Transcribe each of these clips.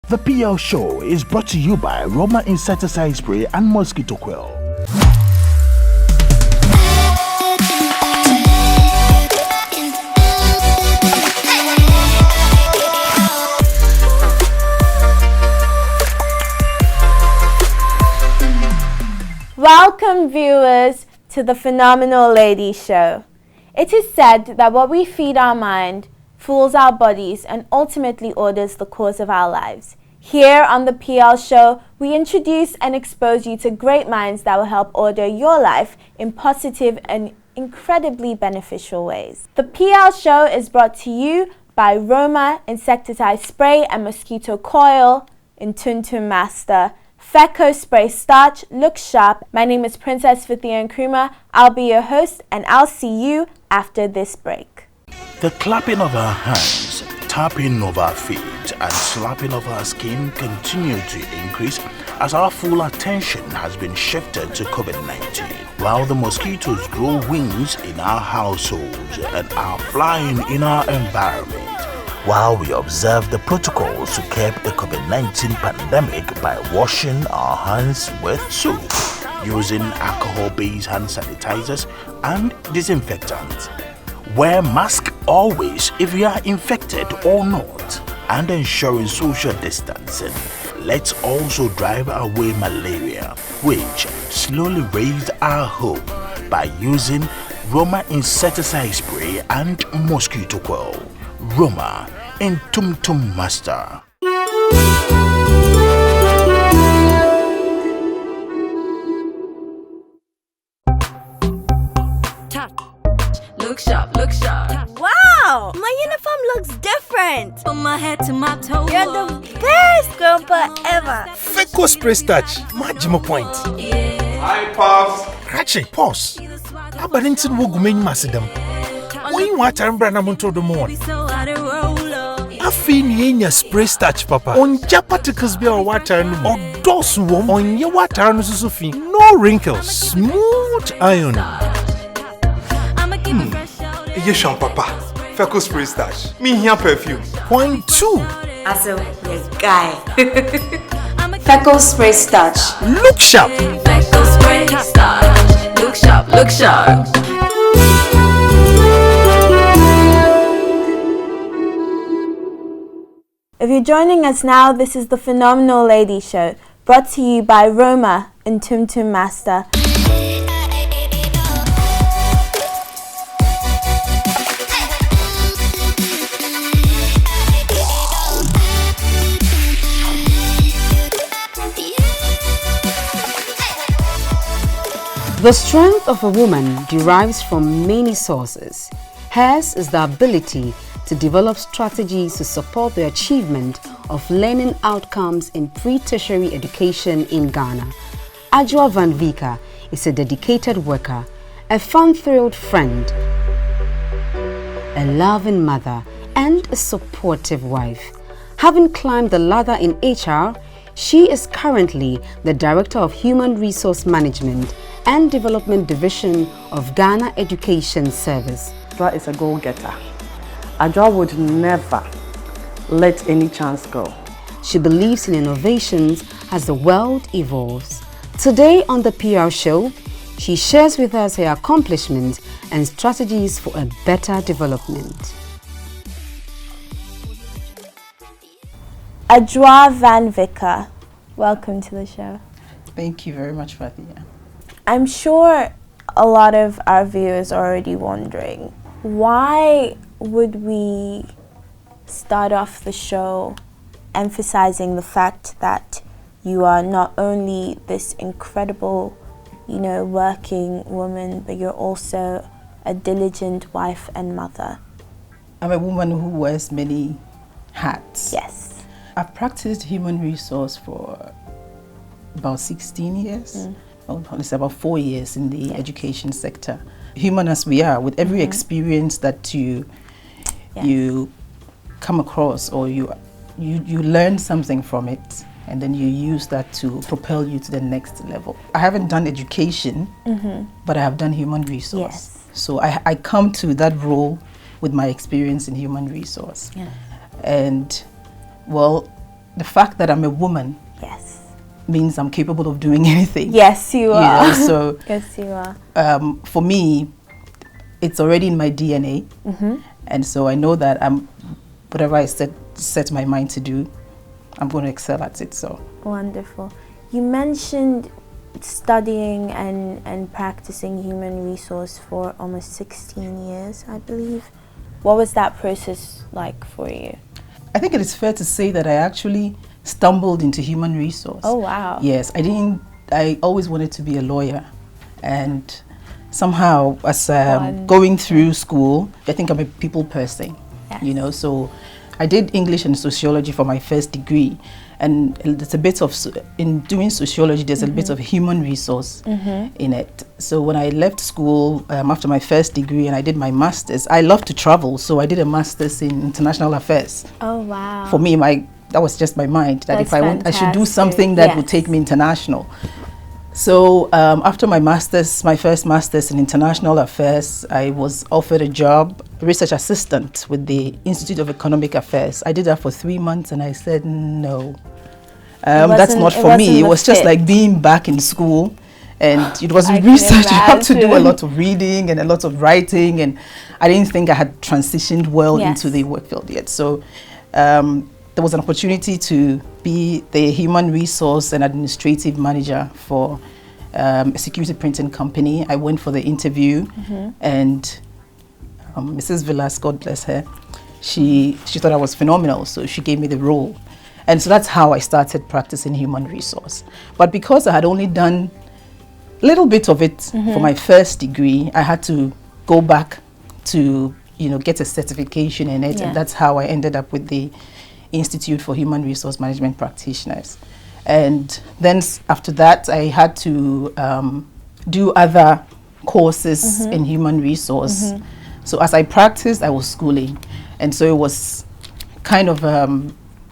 The PL Show is brought to you by Roma Insecticide Spray and Mosquito Coil. Welcome viewers to the Phenomenal Lady Show. It is said that what we feed our mind fools our bodies and ultimately orders the course of our lives. Here on the PL Show, we introduce and expose you to great minds that will help order your life in positive and incredibly beneficial ways. The PL Show is brought to you by Roma Insecticide Spray and Mosquito Coil, NkrumahThe, Feco Spray Starch, look sharp. My name is Princess Fathia Nkrumah. I'll be your host and I'll see you after this break. The clapping of our hands, tapping of our feet, and slapping of our skin continue to increase as our full attention has been shifted to COVID-19. While the mosquitoes grow wings in our households and are flying in our environment, while we observe the protocols to curb the COVID-19 pandemic by washing our hands with soap, using alcohol-based hand sanitizers and disinfectants. Wear mask always if you are infected or not, and ensuring social distancing. Let's also drive away malaria, which slowly raised our hope by using Roma Insecticide Spray and Mosquito Coil. Roma and Tum Master. Look sharp, look sharp. Wow, my uniform looks different. From my head to my toes. You're the best grandpa ever. Feco Spray Starch, Majima Point. Yeah. Hi, Pops. Rache, pause. Abarintin wogumen masidam. When water and branamonto the morn. So I dey roll up. Afi ni enya spray starch, papa. On particles be our water and or dosu wom on your water and susufi. No wrinkles, smooth iron. I'ma keep it fresh out. Yeshon, Papa. Feco Spray Starch. Me here perfume. Point 2. As a guy. I'ma keep Feco Spray Starch. Look sharp. Feco Spray Starch. Look sharp, look sharp. If you're joining us now, this is the Phenomenal Lady Show, brought to you by Roma and NkrumahThe. The strength of a woman derives from many sources. Hers is the ability to develop strategies to support the achievement of learning outcomes in pre-tertiary education in Ghana. Adjoa Van Vicker is a dedicated worker, a fun-thrilled friend, a loving mother, and a supportive wife. Having climbed the ladder in HR, she is currently the Director of Human Resource Management and Development Division of Ghana Education Service. Adjoa is a goal-getter. Adjoa would never let any chance go. She believes in innovations as the world evolves. Today on the PR Show, she shares with us her accomplishments and strategies for a better development. Adjoa Van Vicker, welcome to the show. Thank you very much, Fathia. I'm sure a lot of our viewers are already wondering, why would we start off the show emphasizing the fact that you are not only this incredible, working woman, but you're also a diligent wife and mother? I'm a woman who wears many hats. Yes. I've practiced human resource for about 16 years. Well, it's about 4 years in the education sector. Human as we are, with every experience that you come across, or you learn something from it, and then you use that to propel you to the next level. I haven't done education, but I have done human resource. Yes. So I come to that role with my experience in human resource. Yeah. And well, the fact that I'm a woman Yes. means I'm capable of doing anything. Yes, you are. know, so yes, you are. For me, it's already in my DNA, and so I know that whatever I set my mind to do, I'm going to excel at it. So Wonderful. You mentioned studying and practicing human resource for almost 16 years, I believe. What was that process like for you? I think it is fair to say that I actually stumbled into human resource. Oh, wow. Yes, I always wanted to be a lawyer, and somehow as going through school, I think I'm a people person, you know, so I did English and sociology for my first degree, and there's a bit of, in doing sociology, there's a bit of human resource in it. So when I left school after my first degree and I did my master's, I love to travel, so I did a master's in international affairs. Oh, wow. For me, that was just my mind, that That's if I should do something that would take me international. So after my master's, my first master's in international affairs, I was offered a job, research assistant with the Institute of Economic Affairs. I did that for 3 months and I said, no, that's not for me. It was just like being back in school, and it was research. You have to do a lot of reading and a lot of writing, and I didn't think I had transitioned well into the work field yet. So there was an opportunity to be the human resource and administrative manager for a security printing company. I went for the interview, and Mrs. Villas, God bless her, she thought I was phenomenal, so she gave me the role. And so that's how I started practicing human resource. But because I had only done a little bit of it for my first degree, I had to go back to, get a certification in it, and that's how I ended up with the Institute for Human Resource Management Practitioners. And then after that, I had to do other courses in human resource. So as I practiced, I was schooling. And so it was kind of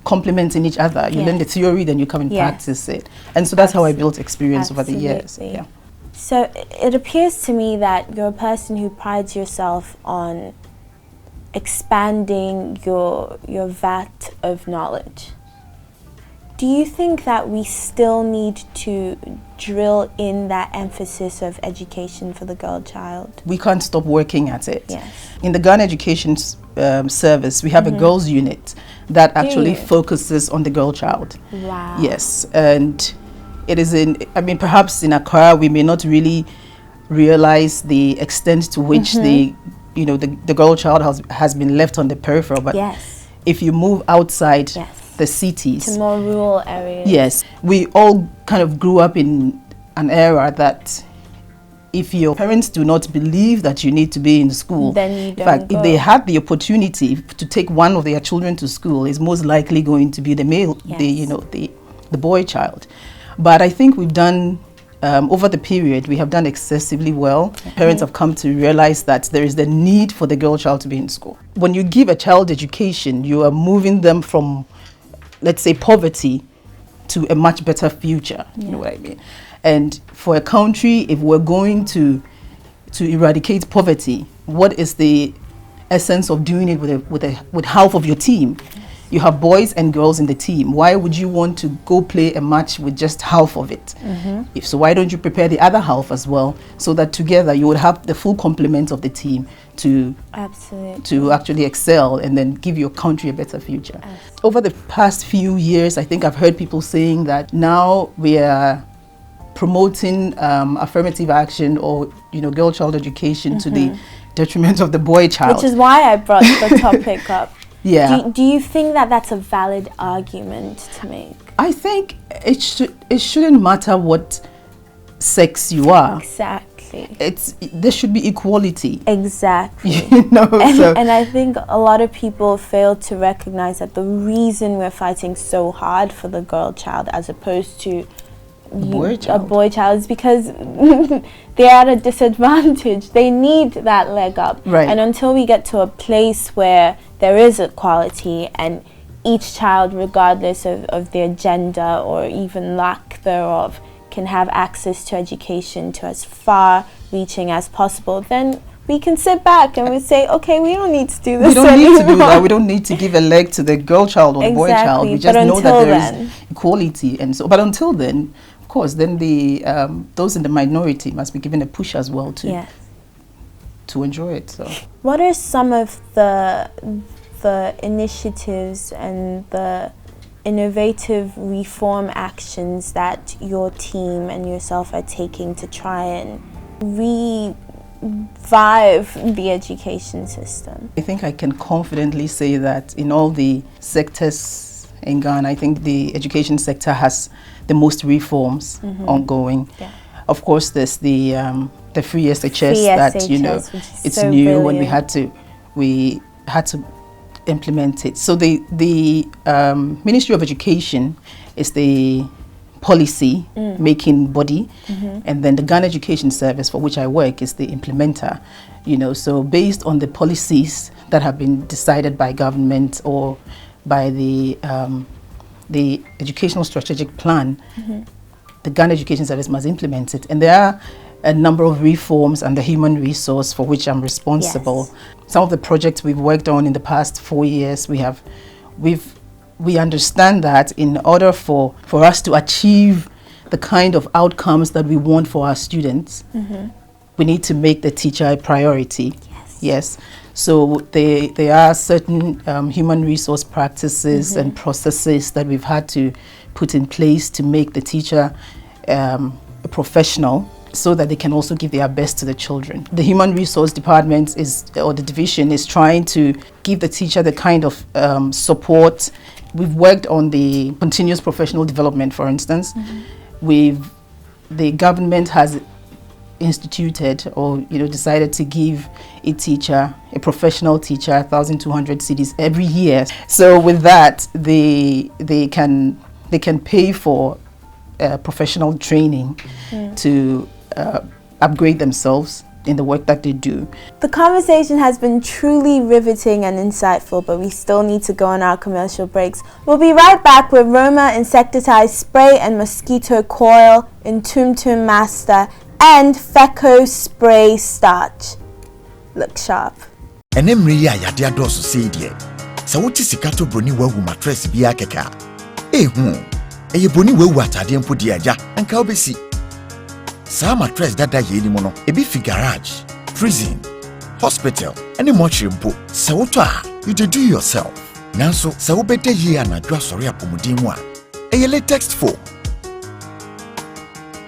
complementing each other. You learn the theory, then you come and practice it. And so that's how I built experience over the years. Yeah. So it appears to me that you're a person who prides yourself on expanding your vat of knowledge. Do you think that we still need to drill in that emphasis of education for the girl child? We can't stop working at it. Yes. In the Ghana Education Service, we have a girls unit that actually focuses on the girl child. Wow. Yes, and it is perhaps in Accra we may not really realize the extent to which the girl child has been left on the peripheral, but if you move outside the cities, to more rural areas. Yes, we all kind of grew up in an era that if your parents do not believe that you need to be in school, then you don't in fact, go. if they had the opportunity to take one of their children to school, it's most likely going to be the male, the boy child. But I think we've done over the period, we have done excessively well. Parents have come to realize that there is the need for the girl child to be in school. When you give a child education, you are moving them from, let's say, poverty to a much better future. You know what I mean? And for a country, if we're going to eradicate poverty, what is the essence of doing it with half of your team? You have boys and girls in the team. Why would you want to go play a match with just half of it? So why don't you prepare the other half as well, so that together you would have the full complement of the team to actually excel and then give your country a better future. Over the past few years, I think I've heard people saying that now we are promoting affirmative action or girl child education to the detriment of the boy child. Which is why I brought the topic up. Yeah. Do you think that that's a valid argument to make? I think it shouldn't matter what sex you are. Exactly. There should be equality. Exactly. And I think a lot of people fail to recognize that the reason we're fighting so hard for the girl child as opposed to a boy child is because they're at a disadvantage. They need that leg up. Right. And until we get to a place where there is equality and each child, regardless of their gender or even lack thereof, can have access to education to as far reaching as possible, then we can sit back and we say, okay, we don't need to do this We don't anymore. need to do that. We don't need to give a leg to the girl child or the boy child. We just know that there is equality. And so, but until then, of course, then the those in the minority must be given a push as well to enjoy it. So, what are some of the initiatives and the innovative reform actions that your team and yourself are taking to try and revive the education system? I think I can confidently say that in all the sectors in Ghana, I think the education sector has the most reforms ongoing. Yeah. Of course, there's the free SHS that, you know, it's so new when we had to implement it. So the Ministry of Education is the policy making body, and then the Ghana Education Service, for which I work, is the implementer. You know, so based on the policies that have been decided by government or by the educational strategic plan, the Ghana Education Service must implement it. And there are a number of reforms and the human resource for which I'm responsible. Yes. Some of the projects we've worked on in the past 4 years, we understand that in order for us to achieve the kind of outcomes that we want for our students, we need to make the teacher a priority. Yes. So there are certain human resource practices and processes that we've had to put in place to make the teacher a professional, so that they can also give their best to the children. The Human Resource Department or the division is trying to give the teacher the kind of support. We've worked on the continuous professional development, for instance. The government has instituted or decided to give a teacher, a professional teacher, 1,200 cedis every year. So with that, they can pay for professional training to upgrade themselves in the work that they do. The conversation has been truly riveting and insightful, but we still need to go on our commercial breaks. We'll be right back with Roma insecticide spray and mosquito coil, Ntum Master, and Feco spray starch. Look sharp. Enemri ya yadia dosu seedie. Sa wuti sikato broni wewu mattress biya keka. Eye broni wewu atade mpo di aja anka obesi. Sa mattress dada ye ni mono ebi fi garage, prison, hospital, any mortuary mpo. Sa wuto a you dey do yourself. Nanso sa wobede ye anadwa sori apomuden mu a eye latex foam.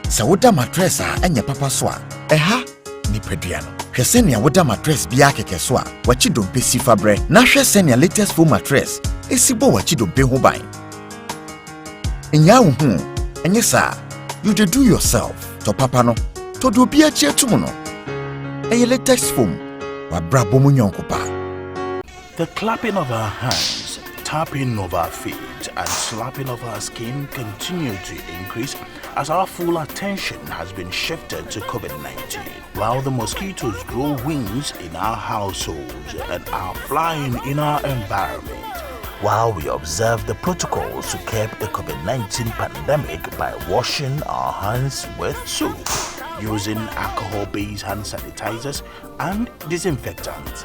Sa woda mattress a anya papa so a eha ni pedua no. Hwese ne woda mattress bia keke so a wachi dompe sifa bre. Na hwese ne latest foam mattress esibo wachi dompe ho ban. Enya wo hu enye sa you dey do yourself. To papa no to do bia chi etum no. Eye latex foam wa bra bomu nyonkopa. The clapping of our hands, tapping of our feet, and slapping of our skin continue to increase as our full attention has been shifted to COVID-19. While the mosquitoes grow wings in our households and are flying in our environment, while we observe the protocols to curb the COVID-19 pandemic by washing our hands with soap, using alcohol-based hand sanitizers and disinfectants,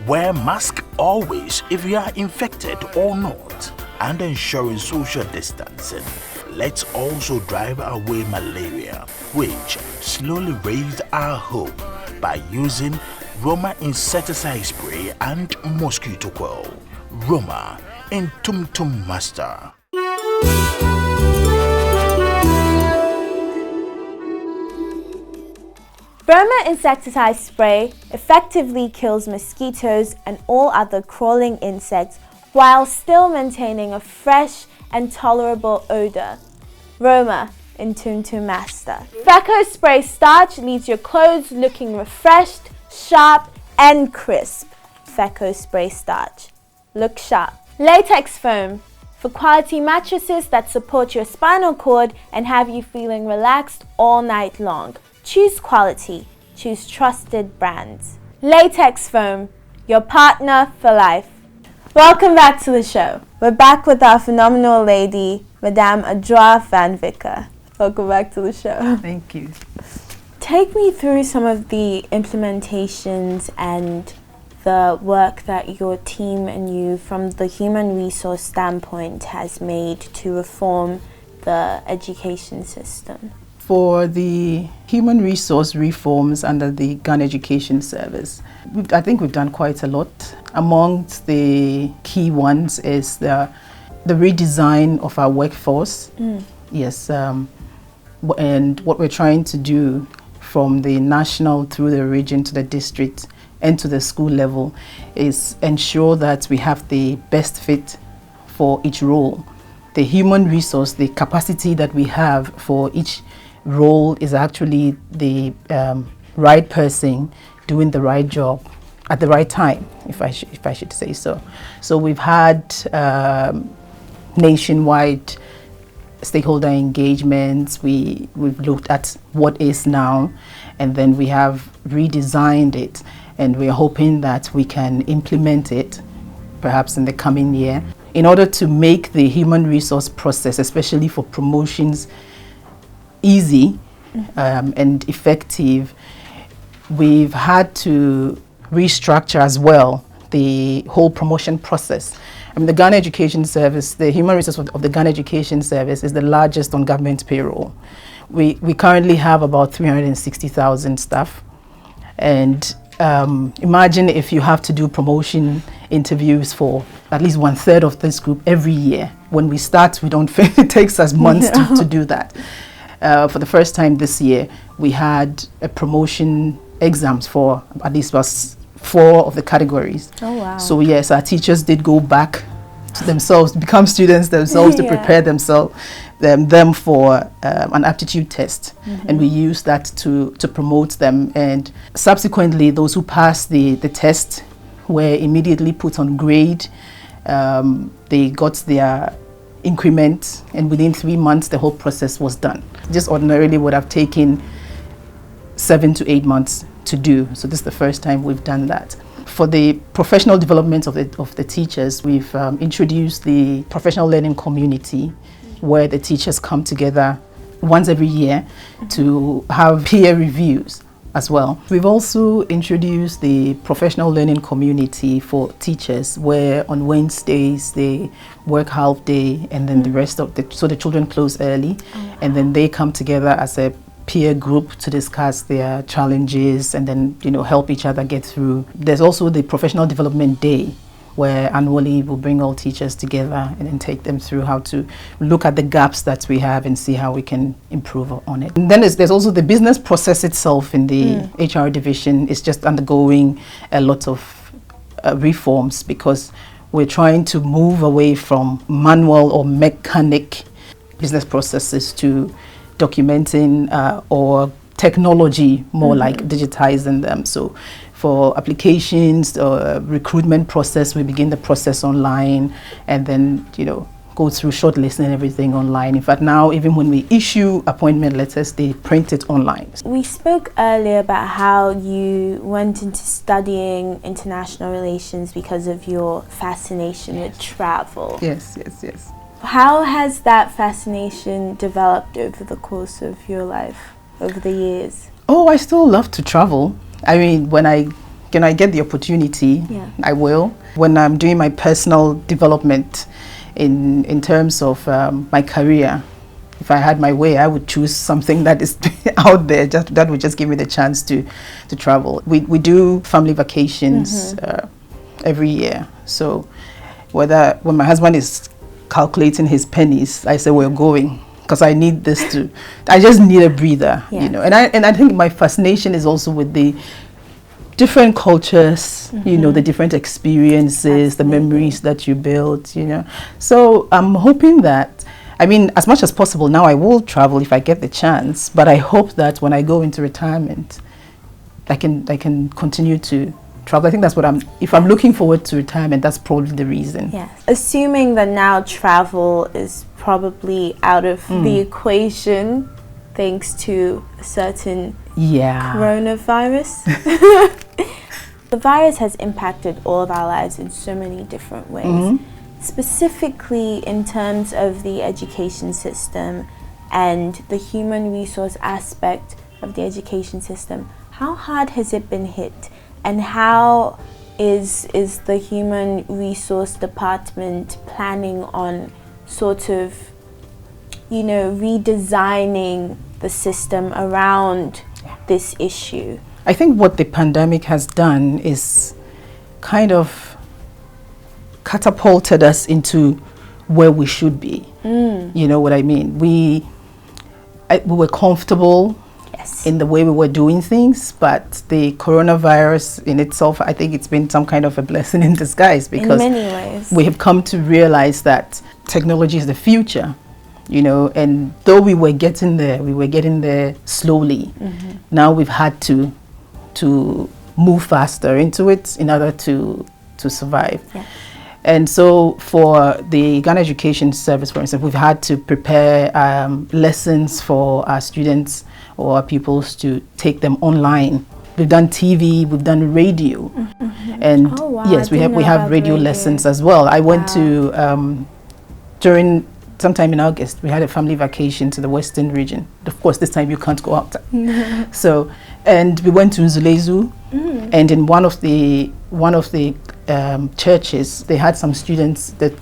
wear mask always if you are infected or not, and ensuring social distancing. Let's also drive away malaria, which slowly raised our hope by using Roma insecticide spray and mosquito coil. Roma Ntum Master. Roma insecticide spray effectively kills mosquitoes and all other crawling insects while still maintaining a fresh and tolerable odor. Roma Ntum Master. Feco spray starch leaves your clothes looking refreshed, sharp and crisp. Feco spray starch. Look sharp. Latex foam for quality mattresses that support your spinal cord and have you feeling relaxed all night long. Choose quality. Choose trusted brands. Latex foam, your partner for life. Welcome back to the show. We're back with our phenomenal lady, Madame Adjoa Van Vicker. Welcome back to the show. Thank you. Take me through some of the implementations and the work that your team and you, from the human resource standpoint, has made to reform the education system. For the human resource reforms under the Ghana Education Service, I think we've done quite a lot. Amongst the key ones is the redesign of our workforce. Yes, and what we're trying to do from the national through the region to the district and to the school level is ensure that we have the best fit for each role. The human resource, the capacity that we have for each role is actually the right person doing the right job at the right time, if I should say so. So we've had nationwide stakeholder engagements. We've looked at what is now, and then we have redesigned it, and we're hoping that we can implement it perhaps in the coming year. In order to make the human resource process, especially for promotions, easy and effective, we've had to restructure as well the whole promotion process. I mean, the Ghana Education Service, the human resource of the Ghana Education Service is the largest on government payroll. We currently have about 360,000 staff, and imagine if you have to do promotion interviews for at least 1/3 of this group every year. When we start, we don't feel it takes us months to do that. For the first time this year, we had a promotion exams for at least 4 of the categories. Oh, wow. So yes, our teachers did go back to themselves, become students themselves, to prepare themselves them for an aptitude test, and we used that to promote them. And subsequently, those who passed the test were immediately put on grade. They got their increment, and within 3 months the whole process was done. Just ordinarily would have taken 7 to 8 months to do. So this is the first time we've done that. For the professional development of the teachers, we've introduced the professional learning community, where the teachers come together once every year to have peer reviews as well. We've also introduced the professional learning community for teachers, where on Wednesdays they work half day, and then the rest of so the children close early, and then they come together as a peer group to discuss their challenges and then help each other get through. There's also the professional development day, where annually we'll bring all teachers together and then take them through how to look at the gaps that we have and see how we can improve on it. And then there's also the business process itself in the HR division is just undergoing a lot of reforms, because we're trying to move away from manual or mechanic business processes to documenting or technology, more like digitizing them. So for applications or recruitment process, we begin the process online, and then go through shortlisting and everything online. In fact, now even when we issue appointment letters, they print it online. We spoke earlier about how you went into studying international relations because of your fascination with travel. Yes. How has that fascination developed over the course of your life, over the years? Oh, I still love to travel. I mean, when I get the opportunity, I will. When I'm doing my personal development in terms of my career, if I had my way, I would choose something that is out there, that would just give me the chance to travel. We do family vacations every year. So when my husband is calculating his pennies, I say we're going, because I need this I just need a breather, and I think my fascination is also with the different cultures, the different experiences, the memories that you build, So I'm hoping that, I mean, as much as possible now, I will travel if I get the chance, but I hope that when I go into retirement, I can continue to travel. I think that's what if I'm looking forward to retirement, that's probably the reason. Yes. Assuming that now travel is probably out of the equation thanks to a certain coronavirus. The virus has impacted all of our lives in so many different ways. Specifically in terms of the education system and the human resource aspect of the education system. How hard has it been hit, and how is the Human Resource Department planning on sort of, redesigning the system around this issue? I think what the pandemic has done is kind of catapulted us into where we should be. You know what I mean? We were comfortable in the way we were doing things, but the coronavirus in itself, I think it's been some kind of a blessing in disguise, because in many ways we have come to realize that technology is the future, and though we were getting there slowly. Now we've had to move faster into it in order to survive. And so for the Ghana Education Service, for instance, we've had to prepare lessons for our students or our pupils to take them online. We've done TV, we've done radio, and yes, we have radio lessons as well. I went to during sometime in August, we had a family vacation to the Western region. Of course, this time you can't go out. So, and we went to Nzulezu, and in one of the churches, they had some students, that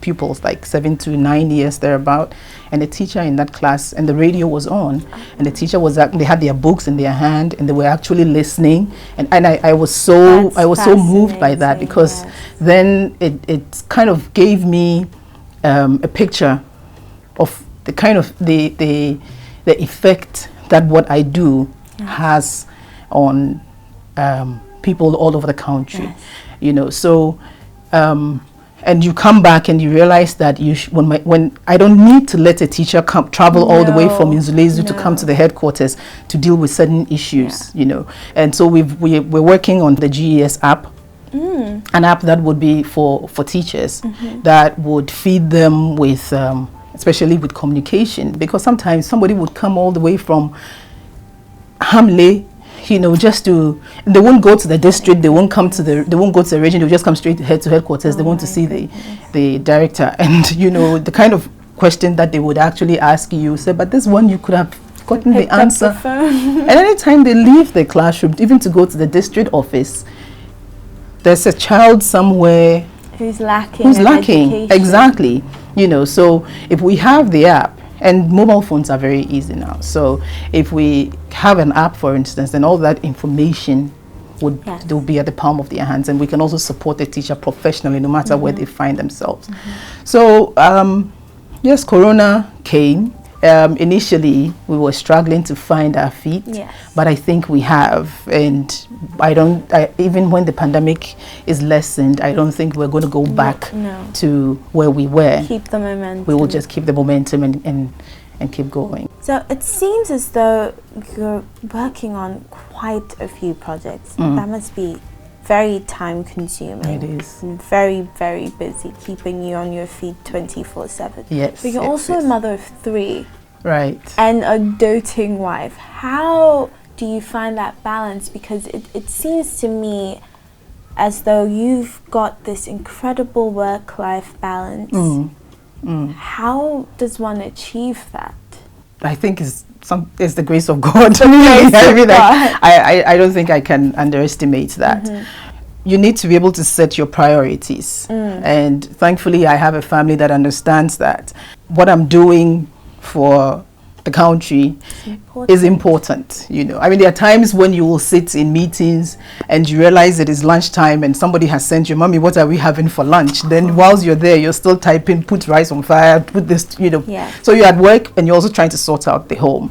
pupils like 7 to 9 years thereabout, and a teacher in that class, and the radio was on, and the teacher they had their books in their hand, and they were actually listening, and I was so moved by that, because then it kind of gave me a picture of the kind of the effect that what I do has on people all over the country. So and you come back and you realize that when I don't need to let a teacher travel all the way from Nzulezu to come to the headquarters to deal with certain issues, and so we're working on the GES app. An app that would be for teachers, that would feed them with especially with communication, because sometimes somebody would come all the way from Hamle, just to, they won't go to the district, they won't go to the region, they'll just come straight to headquarters. They want to see the director, and the kind of question that they would actually ask you, say, but this one you could have gotten the answer. And anytime they leave the classroom, even to go to the district office, there's a child somewhere who's lacking exactly. So if we have the app, and mobile phones are very easy now, so if we have an app, for instance, then all that information will be at the palm of their hands, and we can also support the teacher professionally, no matter where they find themselves. So yes, Corona came. Initially, we were struggling to find our feet, but I think we have, and even when the pandemic is lessened, I don't think we're going to go back to where we were. Keep the momentum. We will just keep the momentum and keep going. So it seems as though you're working on quite a few projects. That must be very time consuming. It is. And very, very busy, keeping you on your feet 24/7. Yes. But you're also a mother of 3. Right. And a doting wife. How do you find that balance? Because it seems to me as though you've got this incredible work-life balance. How does one achieve that? I think it's the grace of God. I don't think I can underestimate that. You need to be able to set your priorities, and thankfully I have a family that understands that what I'm doing for the country is important. I mean, there are times when you will sit in meetings and you realize it is lunchtime and somebody has sent you, "Mommy, what are we having for lunch?" Then whilst you're there, you're still typing, "Put rice on fire, put this," So you're at work and you're also trying to sort out the home.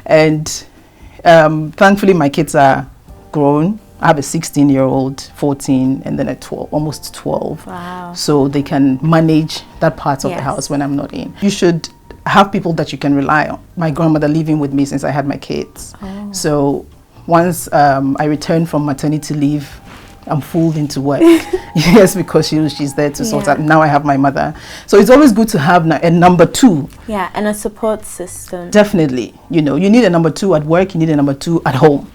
And thankfully my kids are grown. I have a 16-year-old, 14, and then almost 12. Wow. So they can manage that part of the house when I'm not in. You should have people that you can rely on. My grandmother living with me since I had my kids. So once I returned from maternity leave, I'm full into work. Yes, because she's there to sort out. Now I have my mother. So it's always good to have a number 2. Yeah, and a support system. Definitely. You need a number 2 at work, you need a number 2 at home.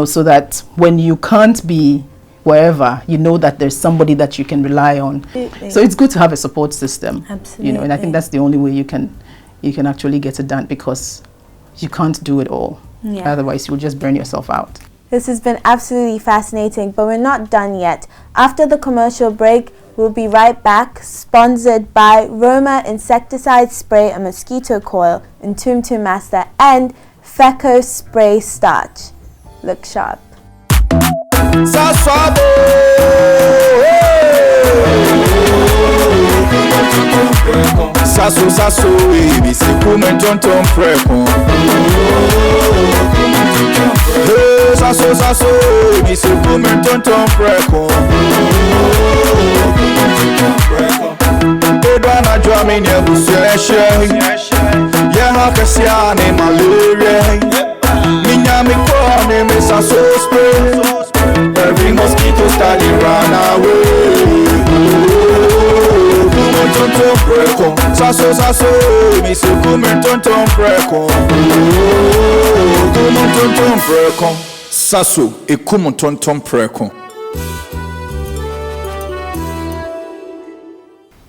So that when you can't be wherever, that there's somebody that you can rely on. Absolutely. So it's good to have a support system. Absolutely. And I think that's the only way you can actually get it done, because you can't do it all. Yeah. Otherwise, you'll just burn yourself out. This has been absolutely fascinating, but we're not done yet. After the commercial break, we'll be right back, sponsored by Roma Insecticide Spray and Mosquito Coil, NkrumahThe, and Feco Spray Starch. Look sharp. Sasso, sasso, baby, se come tonton preko. Sasso, sasso, baby, se come tonton preko. Edwana Adjoa me ne buseshe. Ye ha kasia ne malaria. Minya me ko ne me sasso spray. Every mosquito starting run away. Tonton preko, sasso sasso, mi se come tonton preko. Tonton preko, sasso e come tonton preko.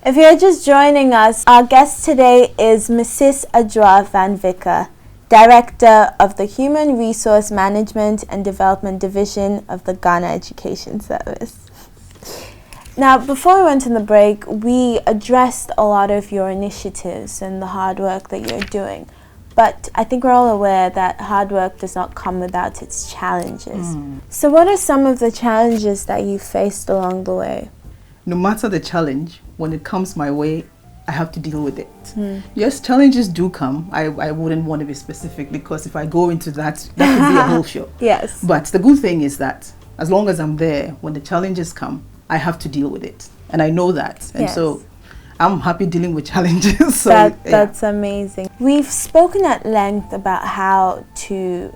If you're just joining us, our guest today is Mrs. Adjoa Van Vicker, Director of the Human Resource Management and Development Division of the Ghana Education Service. Now, before we went on the break, we addressed a lot of your initiatives and the hard work that you're doing. But I think we're all aware that hard work does not come without its challenges. So what are some of the challenges that you faced along the way? No matter the challenge, when it comes my way, I have to deal with it. Yes, challenges do come. I wouldn't want to be specific, because if I go into that could be a whole show. Yes. But the good thing is that as long as I'm there, when the challenges come, I have to deal with it. And I know that. And so I'm happy dealing with challenges. So that's amazing. We've spoken at length about how to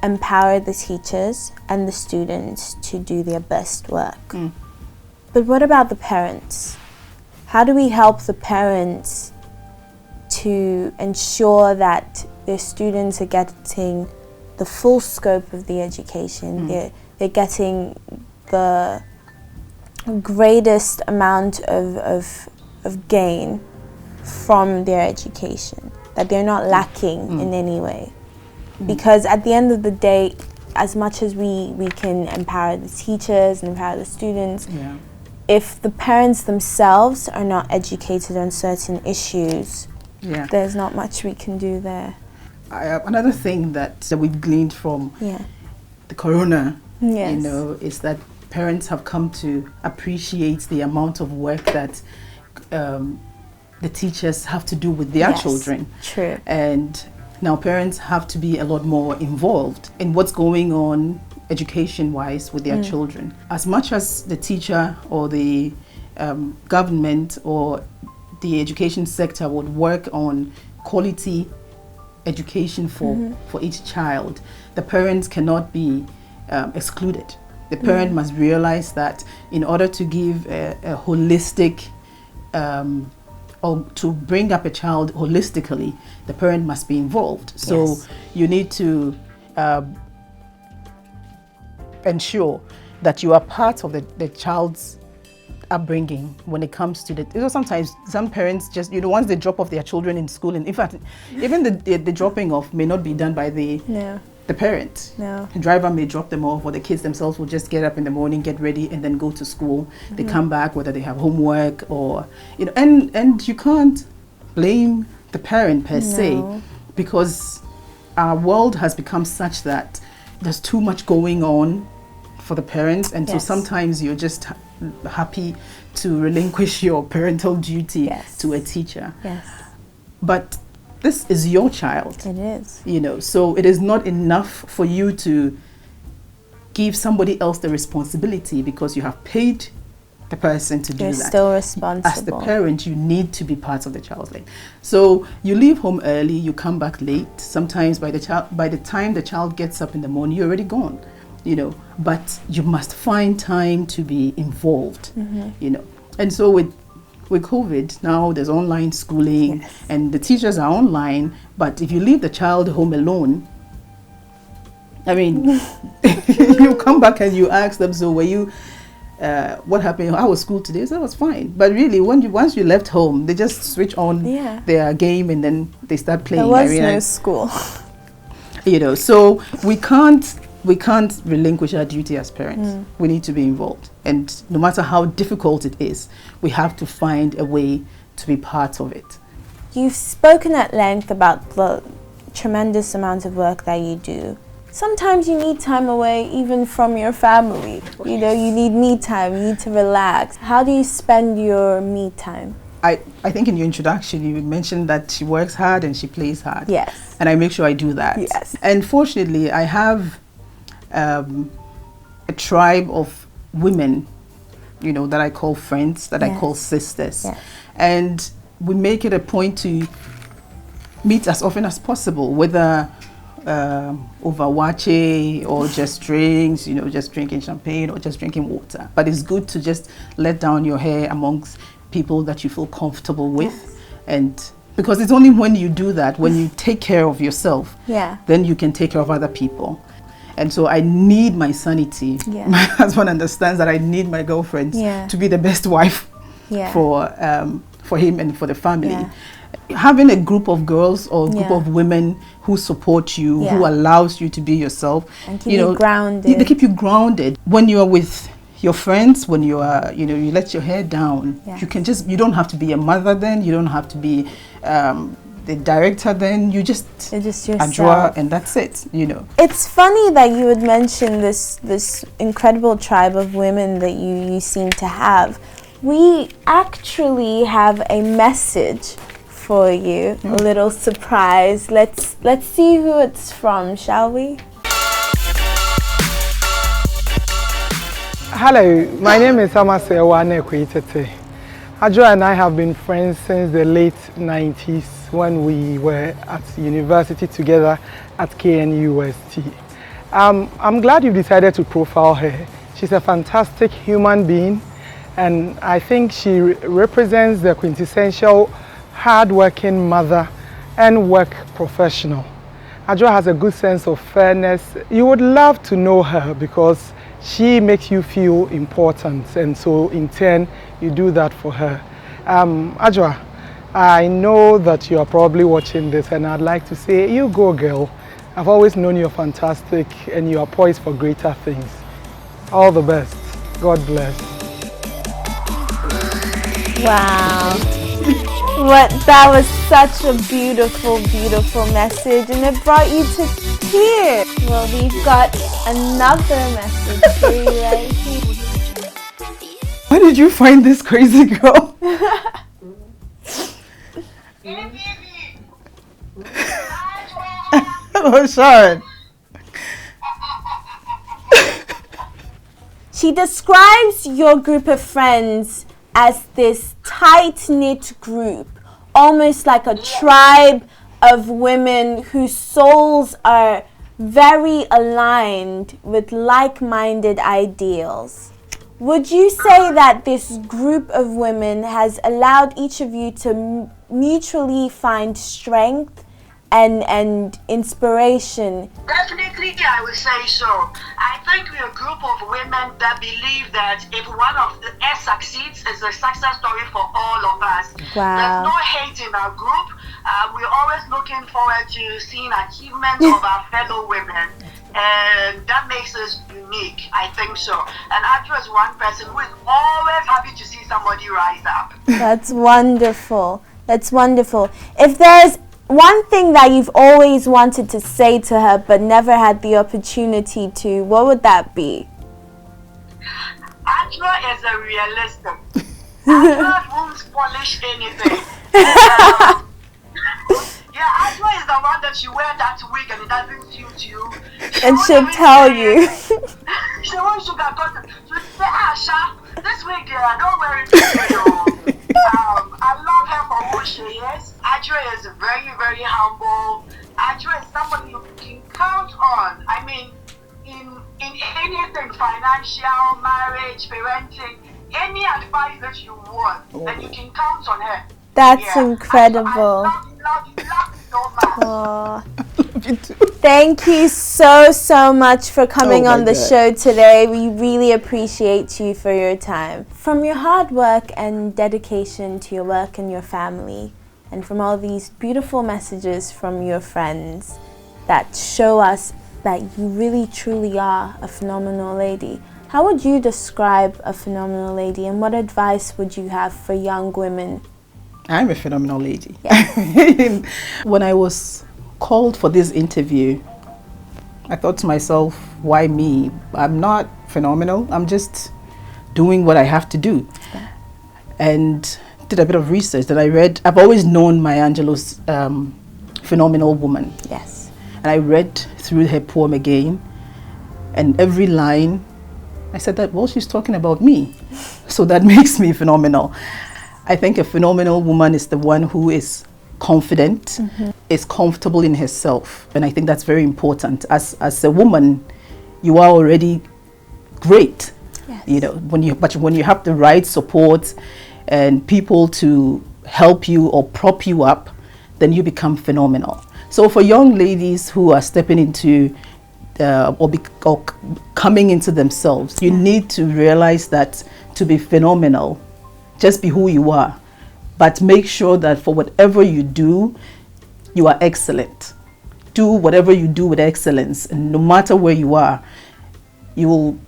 empower the teachers and the students to do their best work. But what about the parents? How do we help the parents to ensure that their students are getting the full scope of the education? They're getting the greatest amount of gain from their education, that they're not lacking in any way. Because at the end of the day, as much as we can empower the teachers and empower the students, if the parents themselves are not educated on certain issues, there's not much we can do there. Another thing that we've gleaned from the corona, is that parents have come to appreciate the amount of work that the teachers have to do with their children. True. And now parents have to be a lot more involved in what's going on education-wise with their children. As much as the teacher or the government or the education sector would work on quality education for each child, the parents cannot be excluded. The parent must realize that in order to give a holistic, or to bring up a child holistically, the parent must be involved. So you need to ensure that you are part of the child's upbringing when it comes to sometimes some parents just, once they drop off their children in school, and in fact, even the dropping off may not be done by the parent. The driver may drop them off, or the kids themselves will just get up in the morning, get ready, and then go to school. They come back, whether they have homework or, and you can't blame the parent per se, because our world has become such that there's too much going on for the parents, and so sometimes you're just happy to relinquish your parental duty to a teacher. But this is your child. It is. So it is not enough for you to give somebody else the responsibility, because you have paid the person to do that. You're still responsible. As the parent, you need to be part of the child's life. So you leave home early, you come back late. Sometimes by the time the child gets up in the morning, you're already gone. But you must find time to be involved. And so with COVID, now there's online schooling, and the teachers are online, but if you leave the child home alone, I mean, you come back and you ask them, so were you, what happened? How was school today? So that was fine. But really, once you left home, they just switch on their game and then they start playing. There was no school. You know, so we can't relinquish our duty as parents. We need to be involved, and no matter how difficult it is, we have to find a way to be part of it. You've spoken at length about the tremendous amount of work that you do. Sometimes you need time away even from your family. You know, you need me time, you need to relax. How do you spend your me time? I think in your introduction you mentioned that she works hard and she plays hard. Yes. And I make sure I do that. Yes. And fortunately I have a tribe of women, you know, that I call friends, that I call sisters. Yes. And we make it a point to meet as often as possible, whether over wache or just drinks, you know, just drinking champagne or just drinking water. But it's good to just let down your hair amongst people that you feel comfortable with. And because it's only when you do that, when you take care of yourself, then you can take care of other people. And so I need my sanity. My husband understands that I need my girlfriend to be the best wife for him and for the family. Having a group of girls or a group of women who support you, who allows you to be yourself, and keep you grounded. They keep you grounded. When you are with your friends, when you are, you know, you let your hair down, you don't have to be a mother then, you don't have to be the director then, you're just yourself. Adjoa, and that's it, you know. It's funny that you would mention this incredible tribe of women that you seem to have. We actually have a message for you, a little surprise. Let's see who it's from, shall we? Hello, my name is NkrumahThe. Adjoa and I have been friends since the late 90s when we were at university together at KNUST. I'm glad you've decided to profile her. She's a fantastic human being, and I think she represents the quintessential hard-working mother and work professional. Adjoa has a good sense of fairness. You would love to know her because she makes you feel important, and so in turn you do that for her. Adjoa, I know that you are probably watching this, and I'd like to say, you go girl. I've always known you're fantastic and you are poised for greater things. All the best. God bless. Wow. That was such a beautiful, beautiful message, and it brought you to tears. Well, we've got another message for you right here. Where did you find this crazy girl? Oh, Sharon. She describes your group of friends as this tight-knit group, almost like a tribe of women whose souls are very aligned with like-minded ideals. Would you say that this group of women has allowed each of you to mutually find strength and inspiration? Definitely, I would say so. I think we're a group of women that believe that if one of us succeeds, it's a success story for all of us. Wow. There's no hate in our group. We're always looking forward to seeing achievements of our fellow women. And that makes us unique, I think so. And Adjoa is one person who is always happy to see somebody rise up. That's wonderful. That's wonderful. If there's one thing that you've always wanted to say to her but never had the opportunity to, what would that be? Adjoa is a realist. Adjoa won't polish anything. Yeah, Adjoa is the one that you wear that wig and it doesn't suit you. And she'll tell you. She won't sugarcoat it. She'll say, Asha, this wig, don't wear it for you. I love her for who she is. Adjoa is very, very humble. Adjoa is somebody you can count on. I mean, in anything, financial, marriage, parenting, any advice that you want, then you can count on her. That's incredible. I love you so much. Thank you so much for coming on the show today. We really appreciate you for your time. From your hard work and dedication to your work and your family, and from all these beautiful messages from your friends, that show us that you really truly are a phenomenal lady. How would you describe a phenomenal lady, and what advice would you have for young women? I'm a phenomenal lady. Yes. When I was called for this interview, I thought to myself, why me? I'm not phenomenal. I'm just doing what I have to do. Yeah. And did a bit of research that I read. I've always known Maya Angelou's Phenomenal Woman. Yes. And I read through her poem again, and every line, I said that, well, she's talking about me. So that makes me phenomenal. I think a phenomenal woman is the one who is confident, is comfortable in herself. And I think that's very important. As a woman, you are already great. Yes. You know, but when you have the right support and people to help you or prop you up, then you become phenomenal. So for young ladies who are stepping into or coming into themselves, you need to realize that to be phenomenal, just be who you are, but make sure that for whatever you do, you are excellent. Do whatever you do with excellence, and no matter where you are, you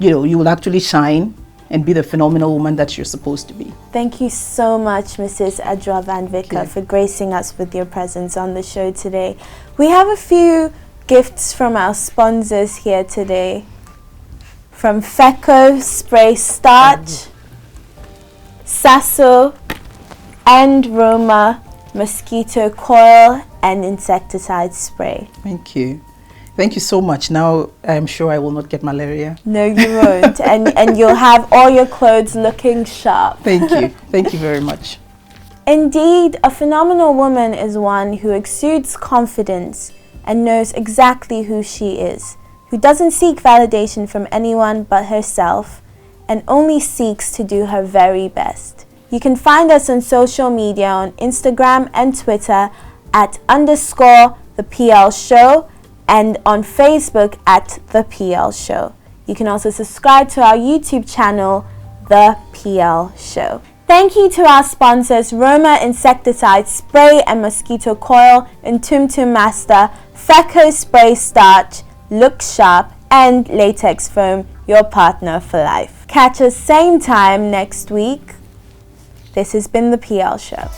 will actually shine and be the phenomenal woman that you're supposed to be. Thank you so much, Mrs. Adjoa Van Vicker, for gracing us with your presence on the show today. We have a few gifts from our sponsors here today. From Feco Spray Starch, Sasso, and Roma Mosquito Coil and Insecticide Spray. Thank you. Thank you so much. Now I'm sure I will not get malaria. No, you won't. and you'll have all your clothes looking sharp. Thank you. Thank you very much. Indeed, a phenomenal woman is one who exudes confidence and knows exactly who she is, who doesn't seek validation from anyone but herself, and only seeks to do her very best. You can find us on social media on Instagram and Twitter at _the PL Show, and on Facebook at The PL Show. You can also subscribe to our YouTube channel, The PL Show. Thank you to our sponsors, Roma Insecticide Spray and Mosquito Coil, and Tum Tum Master, Feco Spray Starch, Look Sharp, and Latex Foam, your partner for life. Catch us same time next week. This has been The PL Show.